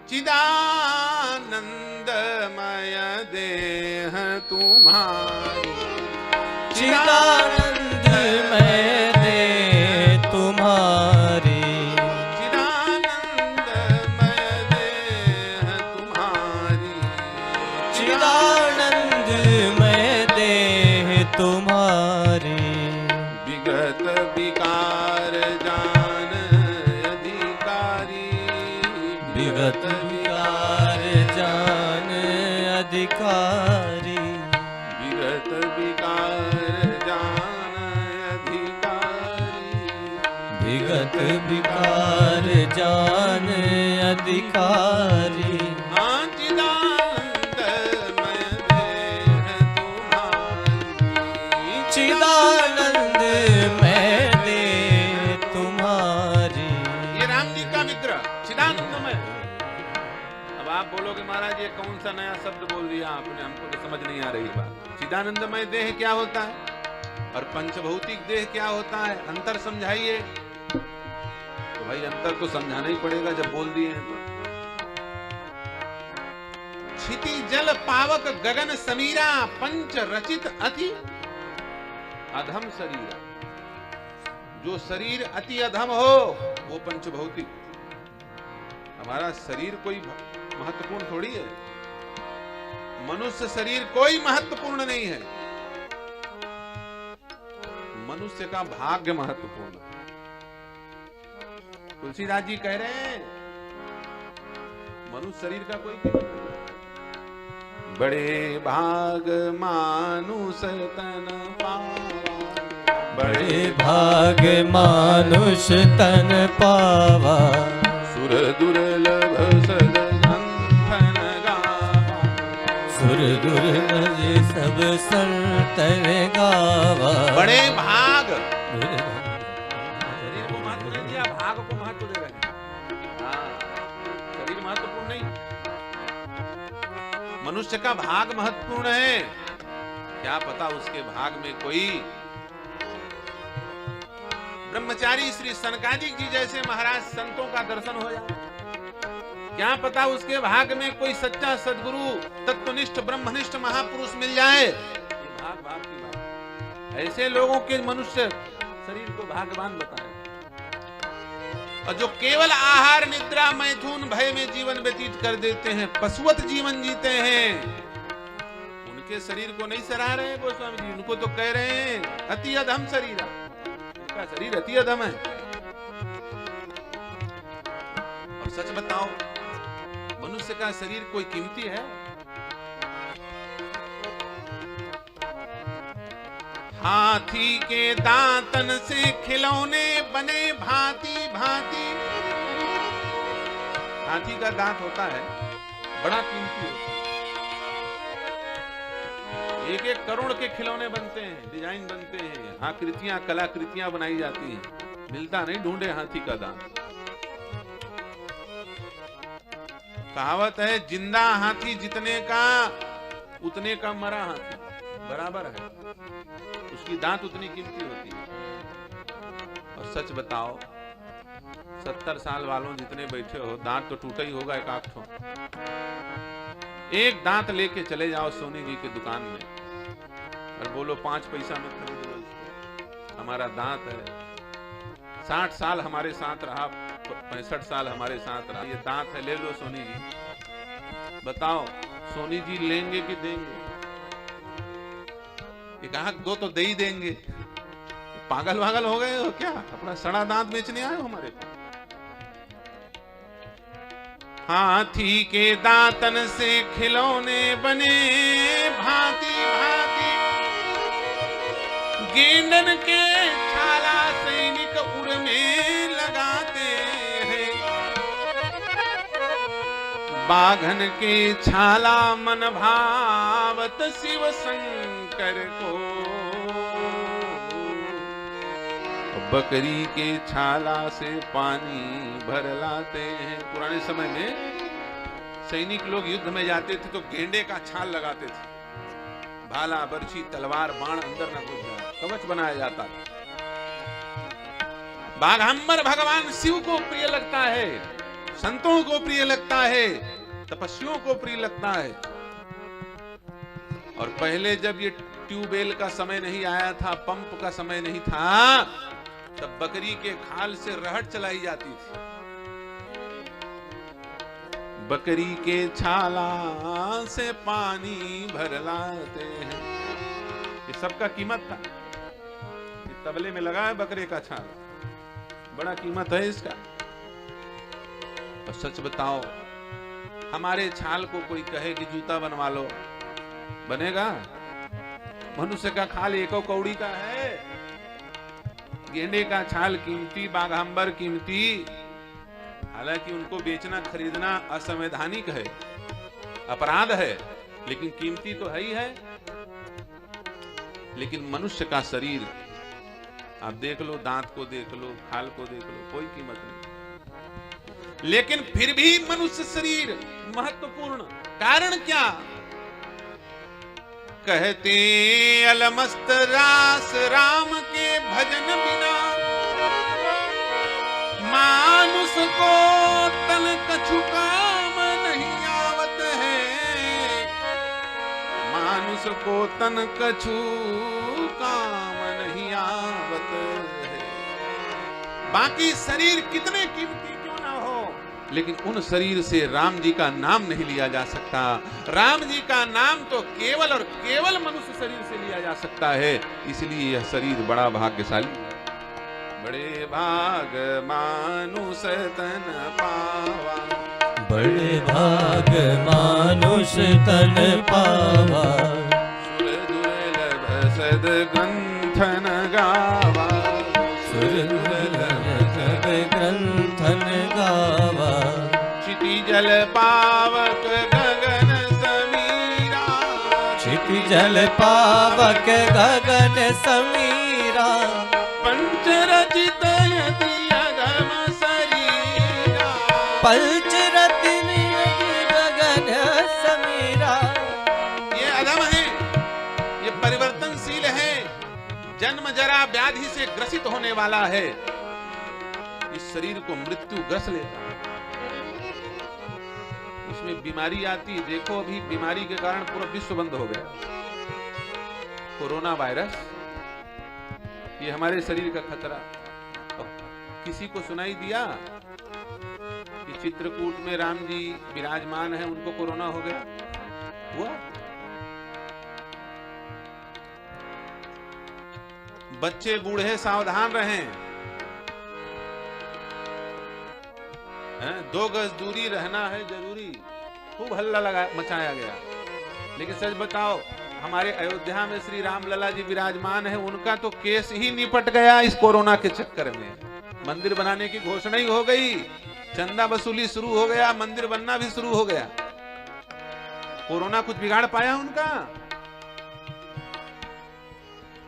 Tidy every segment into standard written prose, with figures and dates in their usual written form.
चिदानंदमय देह तुम्हारी, चिदानंदमय देह तुम्हारी, चिदानंदमय देह तुम्हारी, चिदानंदमय देह तुम्हारी। विगत विकार जान अधिकारी, विगत विकार जान अधिकारी, विगत विकार जान अधिकारी, विगत विकार जान अधिकारी। हाँ चिदानंदमय देह तुम्हारी, चिदानंदमय देह तुम्हारी। ये राम जी का विग्रह चिदानंदमय। अब आप बोलोगे महाराज ये कौन सा नया शब्द बोल दिया आपने, हमको तो समझ नहीं आ रही बात। चिदानंदमय देह क्या होता है और पंचभौतिक देह क्या होता है, अंतर समझाइए। तो भाई अंतर तो समझाना ही पड़ेगा जब बोल दिए हैं तो। क्षिति जल पावक गगन समीरा, पंच रचित अति अधम शरीरा। जो शरीर अति अधम हो वो पंचभौतिक। हमारा शरीर कोई महत्वपूर्ण थोड़ी है, मनुष्य शरीर कोई महत्वपूर्ण नहीं है, मनुष्य का भाग्य महत्वपूर्ण है। तुलसीदास जी कह रहे हैं मनुष्य शरीर का कोई कीमत नहीं। बड़े भाग मानुष तन पावा, बड़े भाग मानुष तन पावा, सुर दुर्लभ सद ग्रंथन गावा, सुर दुर्लभ सब संतन गावा। बड़े भाग, शरीर को महत्व नहीं दिया, भाग को महत्व दे रहे हैं। हाँ, शरीर महत्वपूर्ण नहीं, मनुष्य का भाग महत्वपूर्ण है। क्या पता उसके भाग में कोई ब्रह्मचारी श्री सनकादिक जी जैसे महाराज संतों का दर्शन हो जाए, क्या पता उसके भाग में कोई सच्चा सद्गुरु तत्वनिष्ठ ब्रह्मनिष्ठ महापुरुष मिल जाए। ये भाग भाग की बात, ऐसे लोगों के मनुष्य शरीर को भाग्यवान बताए। और जो केवल आहार निद्रा मैथुन भय में जीवन व्यतीत कर देते हैं, पशुवत जीवन जीते हैं, उनके शरीर को नहीं सराह रहे हैं गोस्वामी जी, उनको तो कह रहे हैं अति अधम शरीर, इसका शरीर अति अधम है। और सच बताओ मनुष्य का शरीर कोई कीमती है? हाथी के दांतन से खिलौने बने भांति भांति। हाथी का दांत होता है, बड़ा कीमती होता है, एक एक करोड़ के खिलौने बनते हैं, डिजाइन बनते हैं, आकृतियां कलाकृतियां बनाई जाती हैं, मिलता नहीं, ढूंढे हाथी का दांत। कहावत है जिंदा हाथी जितने का उतने का मरा हाथी बराबर है, उसकी दांत उतनी कीमती होती है। और सच बताओ 70 साल वालों जितने बैठे हो, दांत तो टूटा ही होगा एक आठ ठो। एक दांत लेके चले जाओ सोनी जी की दुकान में और बोलो 5 पैसा में खरीद लो इसको, हमारा दांत है, 60 साल हमारे साथ रहा, 65 साल हमारे साथ रहा, ये दांत है, ले लो सोनी जी। बताओ सोनी जी लेंगे कि देंगे? ये कहा दो तो दे ही देंगे। पागल वागल हो गए हो क्या? अपना सड़ा दांत बेचने आए हो हमारे पास? हाथी के दांतन से खिलौने बने भांति भांति, गेंडन के छाला सैनिक उड़ में लगाते हैं, बाघन के छाला मन भावत शिव शंकर को, बकरी के छाला से पानी भर लाते हैं। पुराने समय में सैनिक लोग युद्ध में जाते थे तो गेंडे का छाल लगाते थे, भाला बर्छी तलवार बाण अंदर न घुस जाए, कवच बनाया जाता था। बाघांबर भगवान शिव को प्रिय लगता है, संतों को प्रिय लगता है, तपस्वियों को प्रिय लगता है। और पहले जब ये ट्यूबवेल का समय नहीं आया था, पंप का समय नहीं था, तब बकरी के खाल से रहट चलाई जाती थी। बकरी के छाला से पानी भर लाते हैं, ये सबका कीमत था। ये तबले में लगा है बकरे का छाला, बड़ा कीमत है इसका। और सच बताओ, हमारे छाल को कोई कहे कि जूता बनवा लो, बनेगा? मनुष्य का खाल एको कौड़ी का है। गेंडे का छाल कीमती, बाघांबर कीमती। हालांकि उनको बेचना खरीदना असंवैधानिक है, अपराध है, लेकिन कीमती तो है ही है। लेकिन मनुष्य का शरीर आप देख लो, दांत को देख लो, खाल को देख लो, कोई कीमत नहीं। लेकिन फिर भी मनुष्य शरीर महत्वपूर्ण। कारण क्या? कहते अलमस्त रास राम के भजन बिना, मानुष को तन कछु काम नहीं आवत है। मानुष को तन कछु काम नहीं आवत है। बाकी शरीर कितने कीमती क्यों ना हो, लेकिन उन शरीर से राम जी का नाम नहीं लिया जा सकता। राम जी का नाम तो केवल और केवल मनुष्य शरीर से लिया जा सकता है। इसलिए यह शरीर बड़ा भाग्यशाली है। बड़े भाग मानुष तन पावा, बड़े भाग मानुष तन पावा। सुर दुर्लभ सद ग्रंथन गावा, सुर दुर्लभ सद ग्रंथन गावा। क्षिति जल पावक गगन समीरा, क्षिति जल पावक गगन समीरा। पंच रचित यति अगम शरीरा, पंच रत्न गगन समीरा। ये अधम है, ये परिवर्तनशील है, जन्म जरा व्याधि से ग्रसित होने वाला है। इस शरीर को मृत्यु ग्रस लेता है, इसमें बीमारी आती। देखो अभी बीमारी के कारण पूरा विश्व बंद हो गया। कोरोना वायरस, ये हमारे शरीर का खतरा। किसी को सुनाई दिया कि चित्रकूट में राम जी विराजमान है, उनको कोरोना हो गया? हुआ? बच्चे बूढ़े सावधान रहें। 2 गज दूरी रहना है जरूरी। खूब हल्ला मचाया गया, लेकिन सच बताओ, हमारे अयोध्या में श्री राम लला जी विराजमान है, उनका तो केस ही निपट गया इस कोरोना के चक्कर में। मंदिर बनाने की घोषणा ही हो गई, चंदा वसूली शुरू हो गया, मंदिर बनना भी शुरू हो गया। कोरोना कुछ बिगाड़ पाया उनका?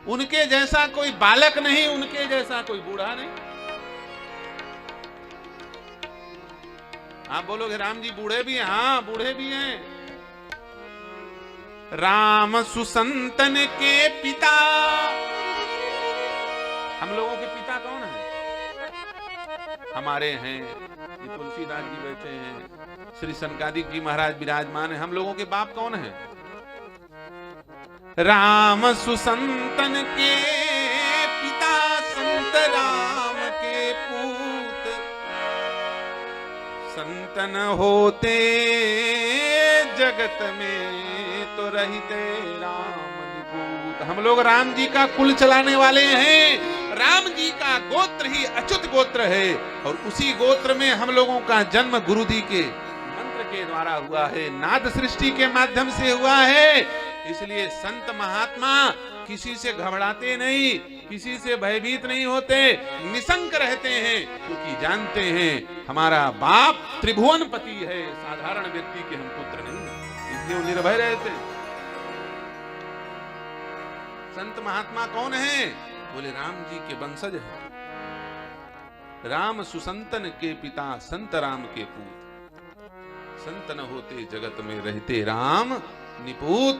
उनके जैसा कोई बालक नहीं, उनके जैसा कोई बूढ़ा नहीं। आप बोलोगे राम जी बूढ़े भी हैं? हाँ, बूढ़े भी हैं। राम सुसंतन के पिता। हम लोगों के पिता कौन है? हमारे हैं, ये तुलसीदास जी बैठे हैं, श्री सनकादिक जी महाराज विराजमान है। हम लोगों के बाप कौन है? राम सुसंतन के पिता, संत राम के पूत। संतन होते जगत में तो रहते राम निपूत। हम लोग राम जी का कुल चलाने वाले हैं। राम जी का गोत्र ही अच्युत गोत्र है, और उसी गोत्र में हम लोगों का जन्म गुरु जी के मंत्र के द्वारा हुआ है, नाद सृष्टि के माध्यम से हुआ है। इसलिए संत महात्मा किसी से घबराते नहीं, किसी से भयभीत नहीं होते, निसंक रहते हैं, क्योंकि जानते हैं हमारा बाप त्रिभुवनपति है, साधारण व्यक्ति के हम पुत्र नहीं, इसलिए वो निर्भय रहते हैं। संत महात्मा कौन है? बोले राम जी के वंशज है। राम सुसंतन के पिता, संत राम के पूत। संतन होते जगत में रहते राम निपूत।